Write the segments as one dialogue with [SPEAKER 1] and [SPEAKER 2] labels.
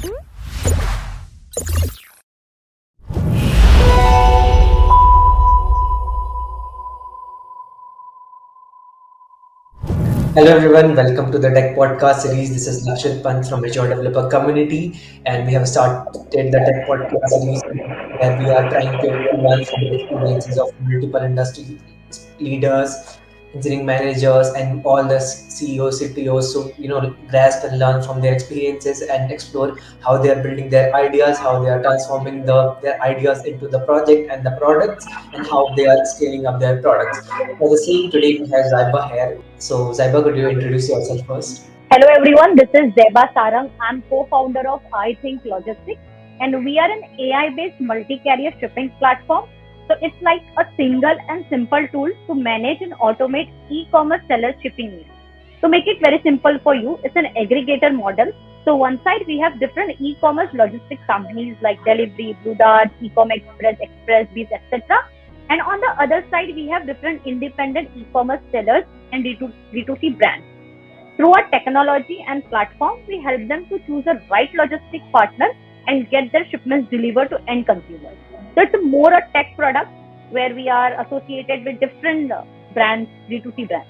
[SPEAKER 1] Hello everyone, welcome to the Tech Podcast series. This is Lakshit Pant from Azure Developer Community, and we have started the Tech Podcast series where we are trying to learn from the experiences of multiple industry leaders, engineering managers, and all the CEOs, CTOs. So grasp and learn from their experiences and explore how they are building their ideas, how they are transforming their ideas into the project and the products, and how they are scaling up their products. For the same, today we have Zaiba here. So, Zaiba, could you introduce yourself first?
[SPEAKER 2] Hello everyone, this is Zaiba Sarang. I'm co-founder of iThink Logistics, and we are an AI-based multi-carrier shipping platform. So it's like a single and simple tool to manage and automate e-commerce seller shipping needs. To make it very simple for you, it's an aggregator model. So one side we have different e-commerce logistics companies like Delivery, Blue Dart, Ecom Express, Expressbees, etc. And on the other side we have different independent e-commerce sellers and D2C brands. Through our technology and platform, we help them to choose a right logistic partner and get their shipments delivered to end consumers. So it's more a tech product where we are associated with different brands, D2C brands.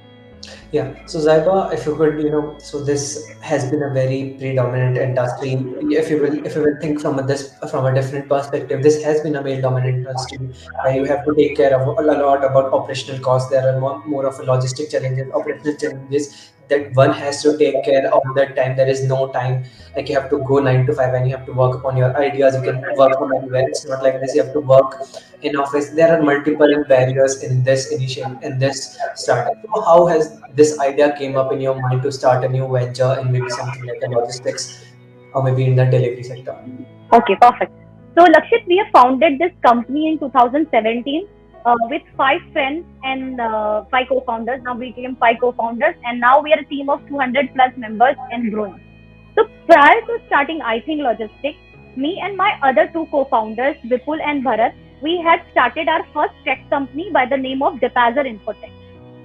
[SPEAKER 1] Yeah. So, Zaiba, if you could, so this has been a very predominant industry. If you will think from a different perspective, this has been a male-dominant industry where you have to take care of a lot about operational costs. There are more of a logistic challenges, operational challenges that one has to take care of. That time there is no time. Like you have to go 9 to 5 and you have to work upon your ideas. You can work from anywhere. It's not like this. You have to work in office. There are multiple barriers in this startup. So how has this idea came up in your mind to start a new venture in maybe something like a logistics or maybe in the delivery sector?
[SPEAKER 2] Okay, perfect. So, Lakshit, we have founded this company in 2017 with five friends and five co-founders. Now we became five co-founders, and now we are a team of 200 plus members and growing. So prior to starting iThink Logistics, me and my other two co-founders, Vipul and Bharat, we had started our first tech company by the name of Depazer Infotech.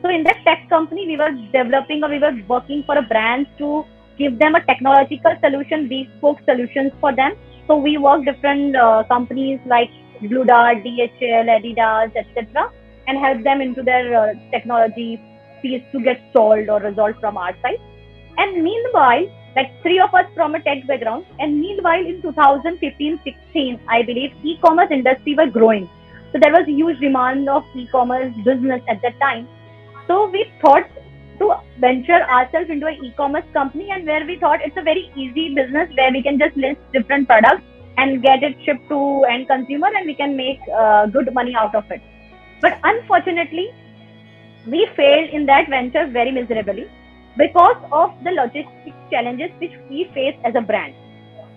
[SPEAKER 2] So in that tech company, we were developing or we were working for a brand to give them a technological solution, bespoke solutions for them. So we work different companies like Blue Dart, DHL, Adidas, etc., and help them into their technology piece to get solved or resolved from our side. And meanwhile, like three of us from a tech background, and meanwhile in 2015-16, I believe e-commerce industry were growing. So there was a huge demand of e-commerce business at that time. So we thought to venture ourselves into an e-commerce company, and where we thought it's a very easy business where we can just list different products and get it shipped to end consumer, and we can make good money out of it. But unfortunately, we failed in that venture very miserably because of the logistic challenges which we face as a brand.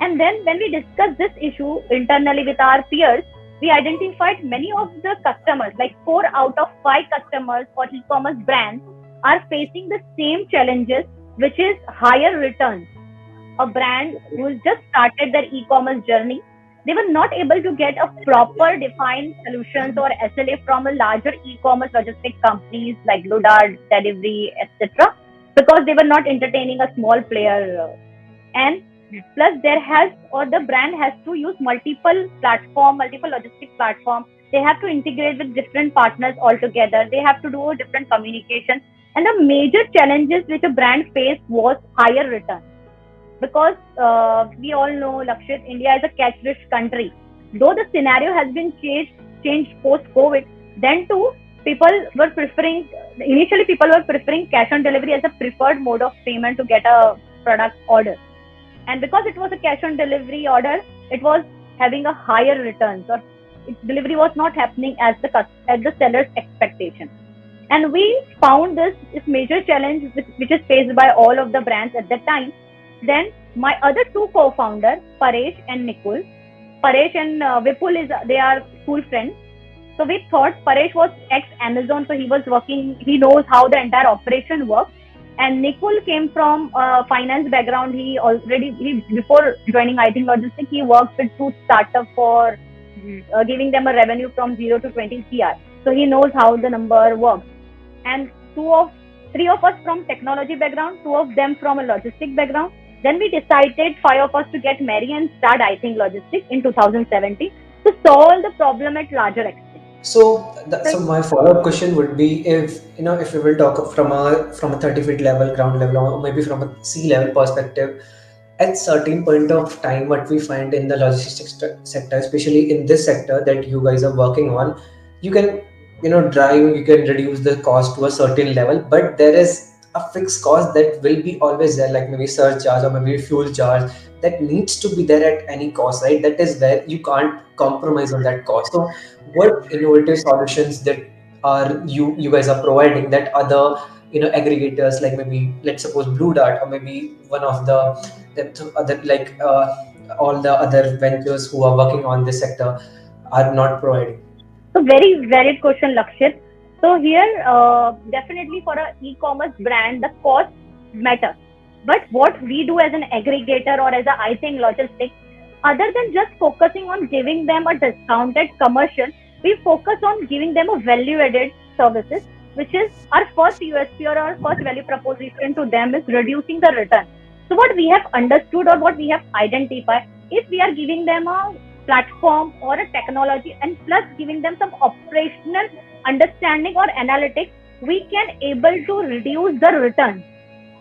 [SPEAKER 2] And then when we discussed this issue internally with our peers, we identified many of the customers, like 4 out of 5 customers for e-commerce brands, are facing the same challenges, which is higher returns. A brand who has just started their e-commerce journey, they were not able to get a proper defined solutions or SLA from a larger e-commerce logistics companies like Blue Dart, Delivery, etc. because they were not entertaining a small player. And plus there has or the brand has to use multiple logistic platform. They have to integrate with different partners altogether. They have to do a different communication. And the major challenges which a brand faced was higher return because we all know, Lakshit, India is a cash-rich country. Though the scenario has been changed post-COVID, then too people were preferring cash on delivery as a preferred mode of payment to get a product order. And because it was a cash on delivery order, it was having a higher returns or its delivery was not happening as the seller's expectation. And we found this major challenge which is faced by all of the brands at that time. Then my other two co-founders, Paresh and Nikul, Paresh and Vipul they are school friends. So we thought Paresh was ex Amazon, so he was working. He knows how the entire operation works. And Nikul came from a finance background. He before joining iThink Logistics, he worked with two startups for giving them a revenue from 0 to 20 CR. So he knows how the number works. And three of us from technology background, two of them from a logistic background. Then we decided, five of us, to get married and start iThink Logistics in 2017 to solve the problem at larger extent.
[SPEAKER 1] So
[SPEAKER 2] So
[SPEAKER 1] my follow-up question would be, if if we will talk from a 30 feet level, ground level, or maybe from a sea level perspective, at certain point of time, what we find in the logistics sector, especially in this sector that you guys are working on, you can drive, you can reduce the cost to a certain level, but there is a fixed cost that will be always there, like maybe surcharge or maybe fuel charge, that needs to be there at any cost, right? That is where you can't compromise on that cost. So what innovative solutions that are you guys are providing that other aggregators, like maybe let's suppose Blue Dart, or maybe one of the that other, like all the other ventures who are working on this sector, are not providing?
[SPEAKER 2] So very valid question, Lakshit. So here, definitely for a e-commerce brand, the cost matters. But what we do as an aggregator or as a iThink logistics, other than just focusing on giving them a discounted commercial, we focus on giving them a value-added services, which is our first USP or our first value proposition to them is reducing the return. So what we have understood or what we have identified, if we are giving them a platform or a technology and plus giving them some operational understanding or analytics, we can able to reduce the return,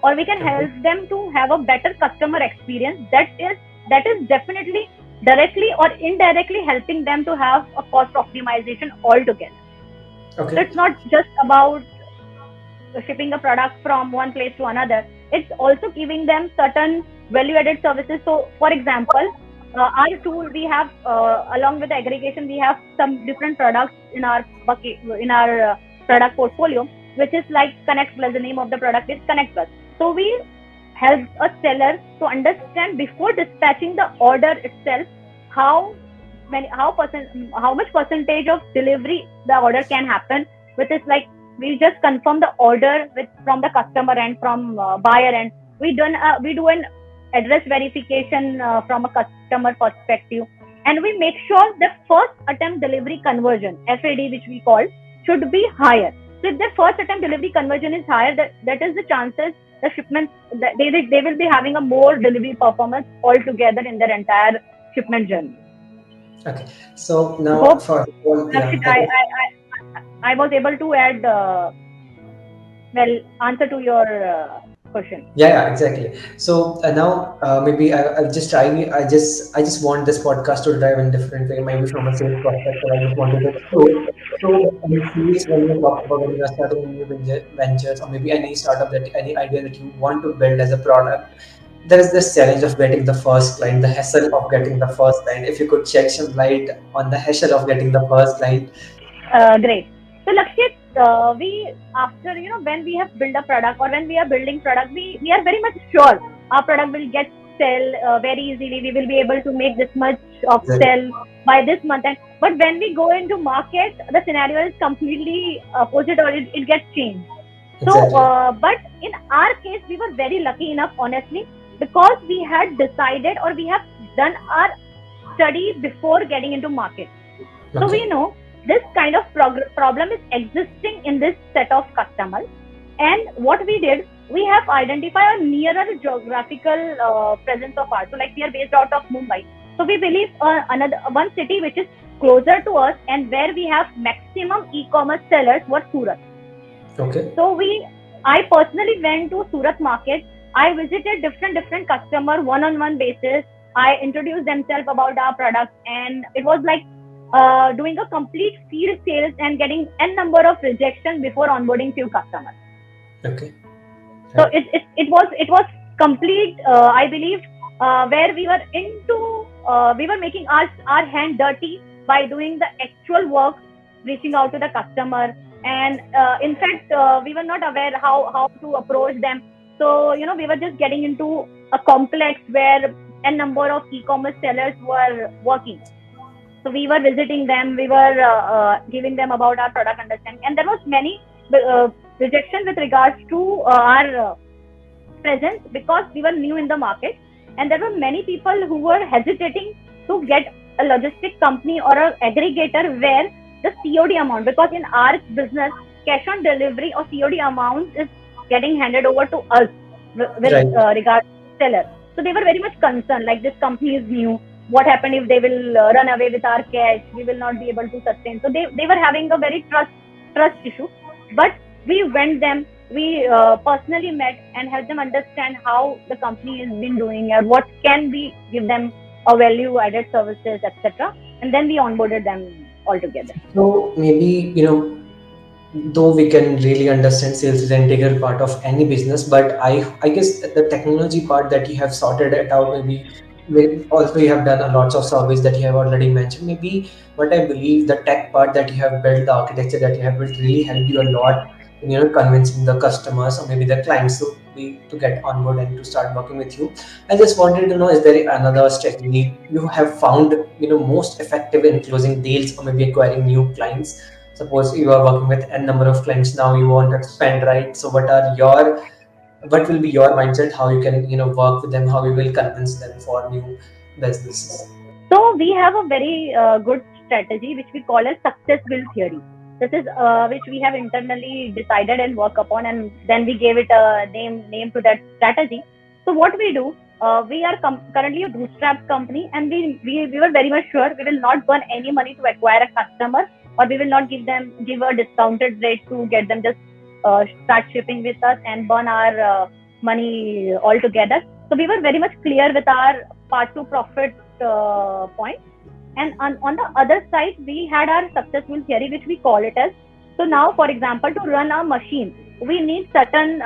[SPEAKER 2] or we can help
[SPEAKER 1] Okay.
[SPEAKER 2] them to have a better customer experience. That is definitely directly or indirectly helping them to have a cost optimization altogether. So
[SPEAKER 1] Okay.
[SPEAKER 2] it's not just about shipping a product from one place to another. It's also giving them certain value added services. So for example, our tool, we have along with the aggregation, we have some different products in our bucket, in our product portfolio, which is like Connect Plus. The name of the product is Connect Plus. So we help a seller to understand before dispatching the order itself how how much percentage of delivery the order can happen, which is like we just confirm the order with from the customer and from buyer end. We do an address verification from a customer perspective, and we make sure the first attempt delivery conversion FAD, which we call, should be higher. So if the first attempt delivery conversion is higher, that is the chances the shipments that they will be having a more delivery performance altogether in their entire shipment journey.
[SPEAKER 1] Okay. So now
[SPEAKER 2] Hope,
[SPEAKER 1] for all,
[SPEAKER 2] Lakshit,
[SPEAKER 1] yeah, okay.
[SPEAKER 2] I was able to add well answer to your question.
[SPEAKER 1] Yeah, exactly. So now maybe I'll just try. I just want this podcast to drive in different way. Maybe from a sales perspective, I just wanted to explore. So in sales, when you talk about when you are starting new ventures, or maybe any startup, that any idea that you want to build as a product, there is this challenge of getting the first client, the hassle of getting the first client. If you could shed some light on the hassle of getting the first client.
[SPEAKER 2] Great. So Lakshit, we after when we have built a product or when we are building product, we are very much sure our product will get sell very easily. We will be able to make this much of
[SPEAKER 1] Exactly.
[SPEAKER 2] sell by this month. And but when we go into market, the scenario is completely opposite, or it gets changed. So,
[SPEAKER 1] Exactly.
[SPEAKER 2] but in our case, we were very lucky enough, honestly, because we had decided or we have done our study before getting into market. So we
[SPEAKER 1] Okay.
[SPEAKER 2] know this kind of problem is existing in this set of customers. And what we did, we have identified a nearer geographical presence of ours. So like we are based out of Mumbai. So we believe another one city which is closer to us and where we have maximum e-commerce sellers was Surat.
[SPEAKER 1] Okay.
[SPEAKER 2] So I personally went to Surat market. I visited different customer one-on-one basis. I introduced themselves about our products, and it was like doing a complete field sales and getting n number of rejections before onboarding few customers.
[SPEAKER 1] Okay.
[SPEAKER 2] So
[SPEAKER 1] Right.
[SPEAKER 2] it was complete. I believe where we were into we were making our hand dirty by doing the actual work, reaching out to the customer, and in fact we were not aware how to approach them. So we were just getting into a complex where a number of e-commerce sellers were working. So we were visiting them, we were giving them about our product understanding, and there was many uh, rejection with regards to our presence because we were new in the market, and there were many people who were hesitating to get a logistic company or an aggregator where the COD amount, because in our business, cash on delivery or COD amount is getting handed over to us with
[SPEAKER 1] Right.
[SPEAKER 2] regard to seller. So they were very much concerned, like this company is new. What happened if they will run away with our cash? We will not be able to sustain. So they were having a very trust issue. But we went them, we personally met and helped them understand how the company has been doing and what can we give them a value added services, etc. And then we onboarded them altogether.
[SPEAKER 1] So maybe, though we can really understand sales is an integral part of any business, but I guess the technology part that you have sorted it out, maybe also you have done a lots of surveys that you have already mentioned. Maybe what I believe, the tech part that you have built, the architecture that you have built, really helped you a lot in convincing the customers or maybe the clients to get on board and to start working with you. I just wanted to know, is there another strategy you have found most effective in closing deals or maybe acquiring new clients? Suppose you are working with n number of clients now, you want to expand, right? So what will be your mindset, how you can work with them, how you will convince them for new businesses?
[SPEAKER 2] So we have a very good strategy which we call as success will theory. This is which we have internally decided and work upon, and then we gave it a name to that strategy. So what we do, we are currently a bootstrap company, and we were very much sure we will not burn any money to acquire a customer, or we will not give a discounted rate to get them just start shipping with us and burn our money altogether. So we were very much clear with our part to profit point. And on the other side, we had our successful theory, which we call it as. So now, for example, to run a machine, we need certain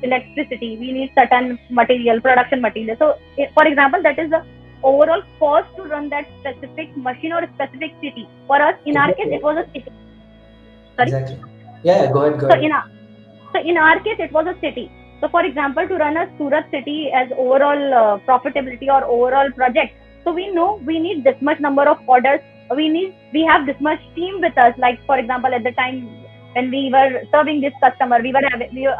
[SPEAKER 2] electricity, we need certain material, production material. So, for example, that is the overall cost to run that specific machine or a specific city. For us, in our case,
[SPEAKER 1] Exactly.
[SPEAKER 2] it was a city. Sorry.
[SPEAKER 1] Exactly. Yeah, go ahead, go
[SPEAKER 2] So
[SPEAKER 1] ahead.
[SPEAKER 2] in our case, it was a city. So, for example, to run a Surat city as overall profitability or overall project, so we know we need this much number of orders. We have this much team with us. Like for example, at the time when we were serving this customer, we were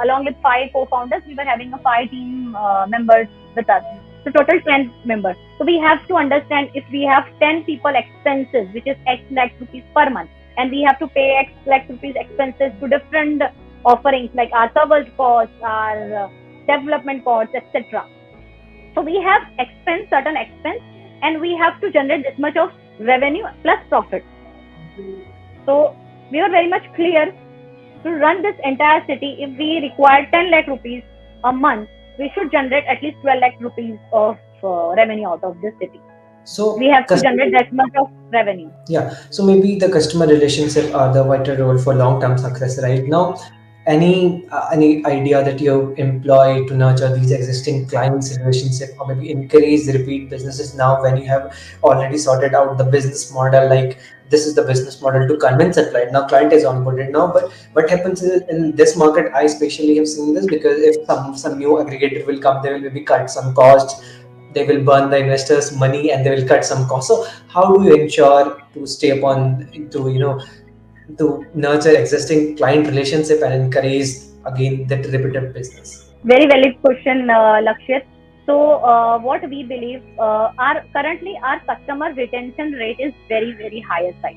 [SPEAKER 2] along with five co-founders. We were having a five team members with us. So total 10 members. So we have to understand if we have 10 people expenses, which is X lakh rupees per month, and we have to pay X lakh rupees expenses to different offerings like our service costs, our development costs, etc. So we have certain expense, and we have to generate this much of revenue plus profit. So we were very much clear to run this entire city. If we require 10 lakh rupees a month, we should generate at least 12 lakh rupees of revenue out of this city. We
[SPEAKER 1] So
[SPEAKER 2] have to generate that much of revenue.
[SPEAKER 1] yeah, so maybe the customer relationship are the vital role for long-term success, right? Now, any idea that you employ to nurture these existing clients' relationship or maybe encourage repeat businesses now when you have already sorted out the business model, like this is the business model to convince a client. Now client is onboarded now, but what happens is in this market, I especially have seen this because if some new aggregator will come, they will maybe cut some cost, they will burn the investors money and they will cut some costs. So how do you ensure to stay upon to to nurture existing client relationship and encourage again that repeated business?
[SPEAKER 2] Very valid question, Lakshit. So, what we believe, our currently our customer retention rate is very higher side.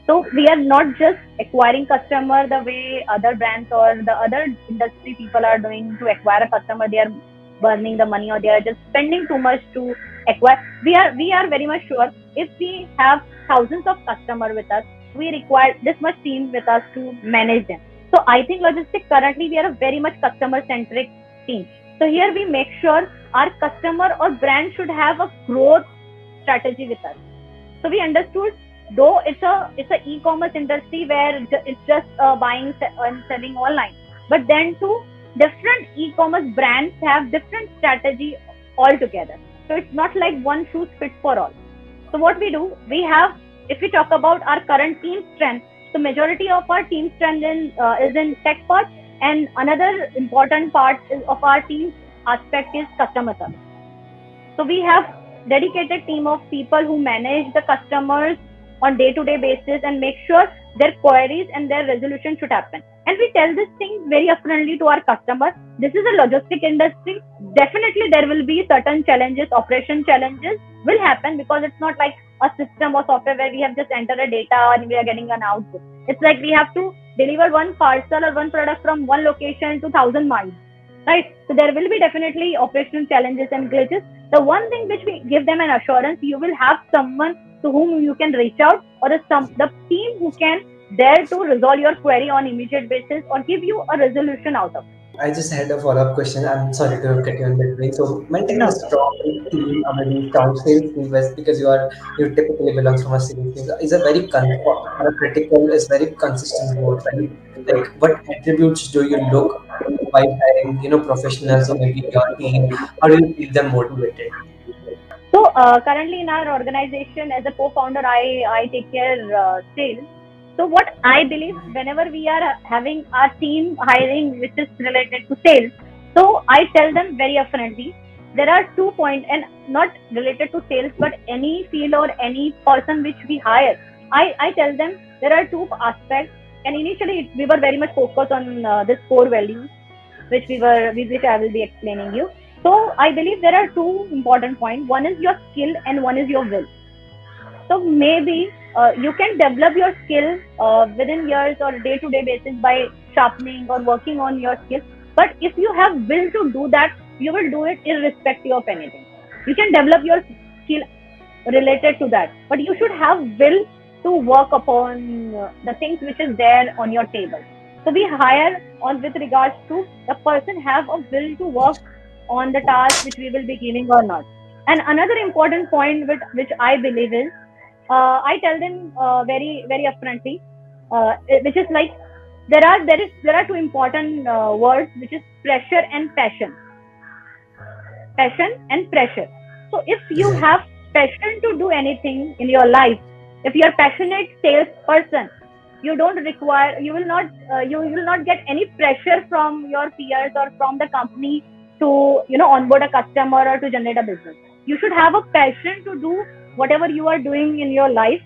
[SPEAKER 2] So we are not just acquiring customer the way other brands or the other industry people are doing to acquire a customer. They are burning the money or they are just spending too much to acquire. We are very much sure if we have thousands of customer with us, we require this much team with us to manage them. So I think logistics currently we are a very much customer centric team. So here we make sure our customer or brand should have a growth strategy with us. So we understood, though it's a e-commerce industry where it's just buying and selling online, but then too different e-commerce brands have different strategy altogether. So it's not like one shoe fits for all. So what we do, we have, if we talk about our current team strength, so majority of our team strength is in tech part, and another important part of our team aspect is customer service. So we have dedicated team of people who manage the customers on day-to-day basis and make sure their queries and their resolution should happen. And we tell this thing very upfrontly to our customers. This is a logistic industry. Definitely there will be certain challenges, operation challenges will happen because it's not like a system or software where we have just entered a data and we are getting an output. It's like we have to deliver one parcel or one product from one location to 1,000 miles. right? So there will be definitely operational challenges and glitches. The one thing which we give them an assurance, you will have someone to whom you can reach out, or the team who can dare to resolve your query on immediate basis or give you a resolution out of it.
[SPEAKER 1] I just had a follow-up question. I'm sorry to cut you in between. So maintaining a
[SPEAKER 2] No.
[SPEAKER 1] strong team, maybe strong sales team, because you typically belongs from a sales team, is a very or a critical, is very consistent growth, right? Like what attributes do you look while hiring, professionals or maybe your team? How do you keep them motivated?
[SPEAKER 2] So currently in our organization, as a co-founder, I take care sales. So what I believe, whenever we are having our team hiring which is related to sales, so I tell them very upfrontly, there are 2 points, and not related to sales, but any field or any person which we hire. I tell them there are two aspects, and initially we were very much focused on this core values which I will be explaining you. So I believe there are two important points. One is your skill and one is your will. So maybe you can develop your skill within years or day-to-day basis by sharpening or working on your skill. But if you have will to do that, you will do it irrespective of anything. You can develop your skill related to that, but you should have will to work upon the things which is there on your table. So we hire on with regards to the person have a will to work on the task which we will be giving or not. And another important point which I believe is, I tell them very upfrontly, which is like there are two important words, which is pressure and passion. Passion and pressure. So if you have
[SPEAKER 1] Exactly.
[SPEAKER 2] passion to do anything in your life, if you're a passionate salesperson, you don't require, you will not get any pressure from your peers or from the company to onboard a customer or to generate a business. You should have a passion to do whatever you are doing in your life,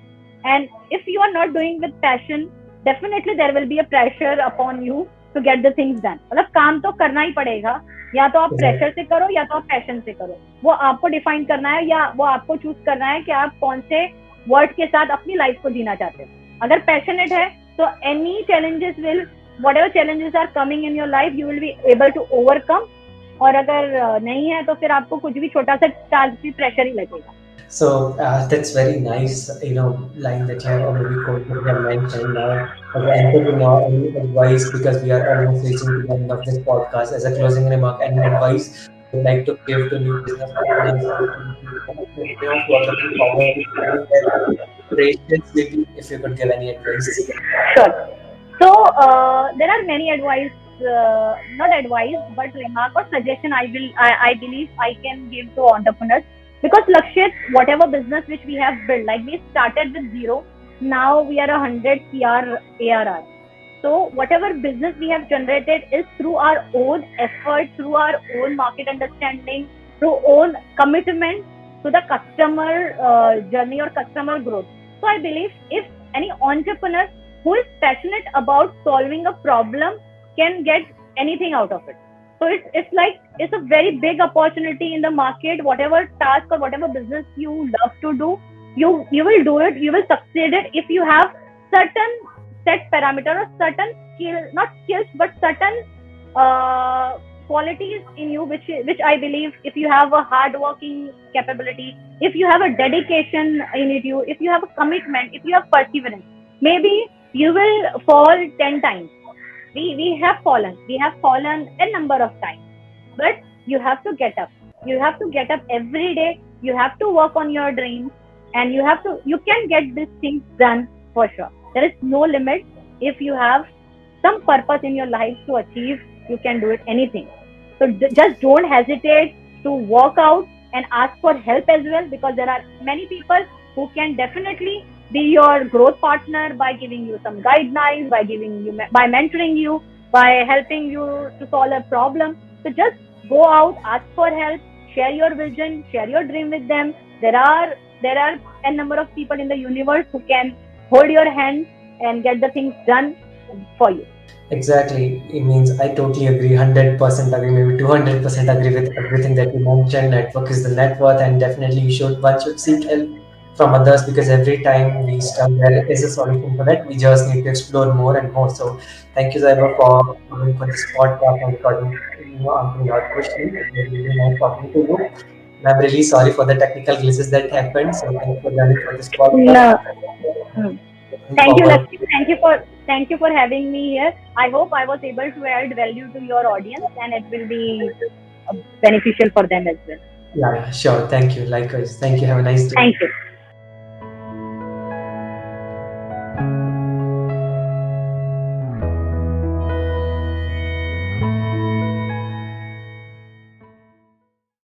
[SPEAKER 2] and if you are not doing with passion, definitely there will be a pressure upon you to get the things done. मतलब काम तो करना ही पड़ेगा, या तो आप pressure
[SPEAKER 1] Exactly.
[SPEAKER 2] से करो या तो आप पैशन से करो, वो आपको डिफाइन करना है या वो आपको चूज करना है कि आप कौन से वर्ड के साथ अपनी लाइफ को जीना चाहते हो. अगर पैशनेट है तो any challenges will, whatever challenges are coming in your life, you will be able to overcome. और अगर नहीं है तो फिर आपको कुछ भी छोटा सा टास्क भी प्रेशर ही लगेगा.
[SPEAKER 1] So that's very nice, line that you have, or maybe quote that you have mentioned now. As an entrepreneur, any advice, because we are almost reaching to the end of this podcast, as a closing remark, any advice you would like to give to new business owners or entrepreneurs who are looking forward to scaling their operations? Maybe if you could give any advice.
[SPEAKER 2] Sure. So there are many advice, not advice, but remark or suggestion I believe I can give to entrepreneurs, because Lakshit, whatever business which we have built, like we started with zero, now we are 100 CR ARR. So whatever business we have generated is through our own effort, through our own market understanding, through own commitment to the customer journey or customer growth. So I believe if any entrepreneur who is passionate about solving a problem can get anything out of it. So it's like it's a very big opportunity in the market. Whatever task or whatever business you love to do, you will do it. You will succeed it if you have certain set parameter or certain skill, not skills, but certain uh, qualities in you, which I believe if you have a hard working capability, if you have a dedication in it, if you have a commitment, if you have perseverance, maybe you will fall 10 times. We have fallen a number of times, but you have to get up. You have to get up every day. You have to work on your dreams, and you can get these things done for sure. There is no limit. If you have some purpose in your life to achieve, you can do it anything. So just don't hesitate to walk out and ask for help as well, because there are many people who can definitely be your growth partner by giving you some guidelines, by giving you, by mentoring you, by helping you to solve a problem. So just go out, ask for help, share your vision, share your dream with them. There are a number of people in the universe who can hold your hand and get the things done for you.
[SPEAKER 1] Exactly. It means I totally agree, 100% agree, maybe 200% agree with everything that you mentioned. Network is the net worth, and definitely one should seek help from others, because every time we start, there is a solution for that. We just need to explore more and more. So, thank you, Zaiba, for coming for this podcast and recording answering our questions. It was really nice talking to you. And I'm really sorry for the technical glitches that happened. So thanks for joining for this podcast.
[SPEAKER 2] No. Hmm.
[SPEAKER 1] Looking
[SPEAKER 2] Thank you,
[SPEAKER 1] forward.
[SPEAKER 2] Lakshmi. Thank you for having me here. I hope I was able to add value to your audience, and it will be uh, beneficial for them as well.
[SPEAKER 1] Yeah, yeah, sure. Thank you. Likewise. Thank you. Have a nice day.
[SPEAKER 2] Thank you.